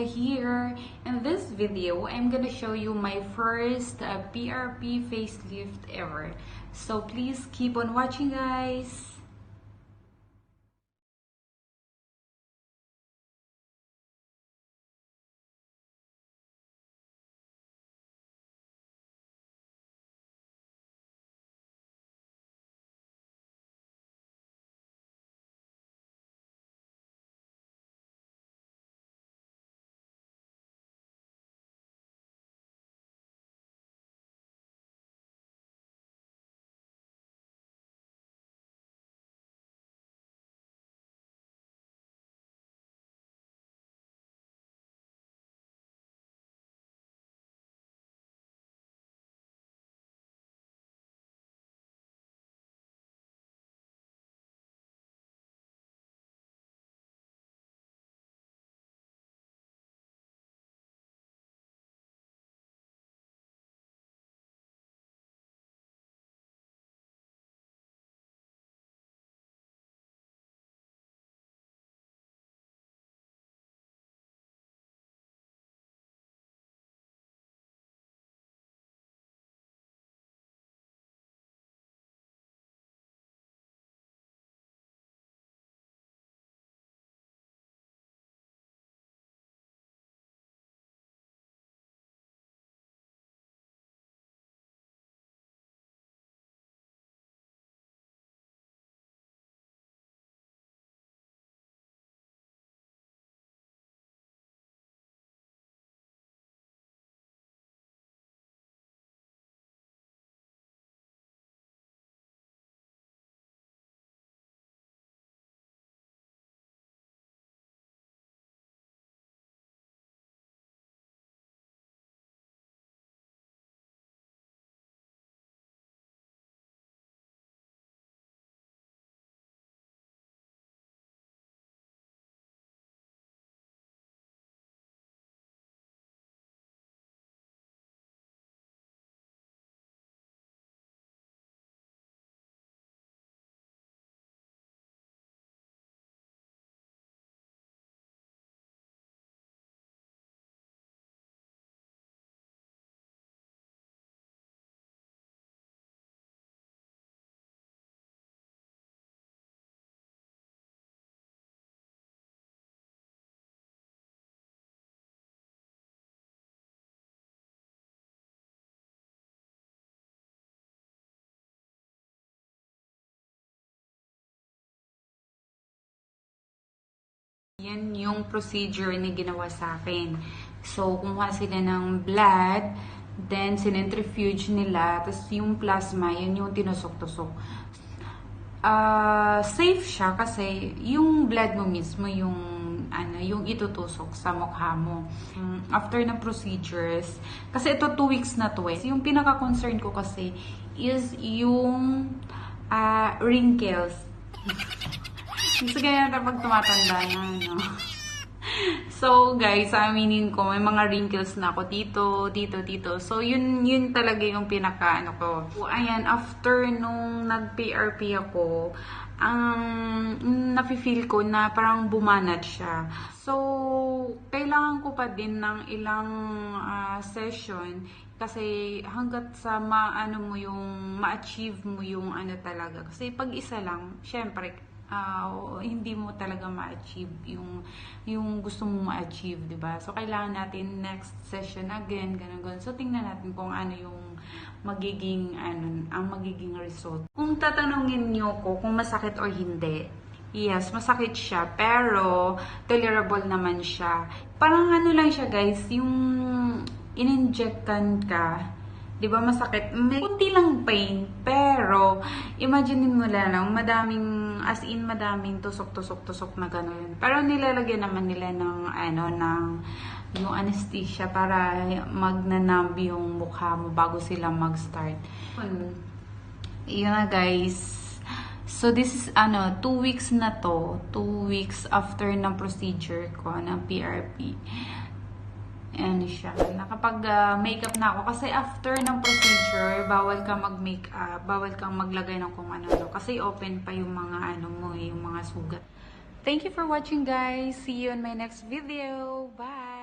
Rebecca here. In this video, I'm gonna show you my first PRP facelift ever. So please keep on watching, guys. Yan yung procedure na ginawa sa akin. So, kumuha sila ng blood, then sinentrifuge nila, tapos yung plasma, yun yung tinusok-tusok. Safe siya kasi yung blood mo mismo yung itutusok sa mukha mo. After ng procedures, kasi ito 2 weeks na to eh. Yung pinaka-concern ko kasi is yung wrinkles. Gusto ganyan natin pag tumatanda na, no? So, guys, aminin ko, may mga wrinkles na ako dito. So, yun talaga yung pinaka, ko. So, ayan, after nung nag-PRP ako, nafe-feel ko na parang bumanat siya. So, kailangan ko pa din ng ilang session kasi hanggat sa ma-achieve mo yung talaga. Kasi pag isa lang, syempre, hindi mo talaga ma-achieve yung gusto mo ma-achieve, diba? So, kailangan natin next session again, ganun. So, tingnan natin kung ano yung magiging result. Kung tatanungin nyo ko kung masakit or hindi, yes, masakit siya, pero tolerable naman siya. Parang lang siya, guys, yung in-injectan ka, di ba masakit? May kunti lang pain, pero imagine mo lang, madaming tusok na gano'n. Pero nilalagyan naman nila ng yung anesthesia para magnanamb yung mukha mo bago sila mag-start. Yun na, guys. So this is 2 weeks na to. 2 weeks after ng procedure ko ng PRP. Siya. Nakapag-makeup na ako. Kasi after ng procedure, bawal kang mag-makeup, bawal kang maglagay ng kung ano-ano. Kasi open pa yung mga yung mga sugat. Thank you for watching, guys. See you in my next video. Bye!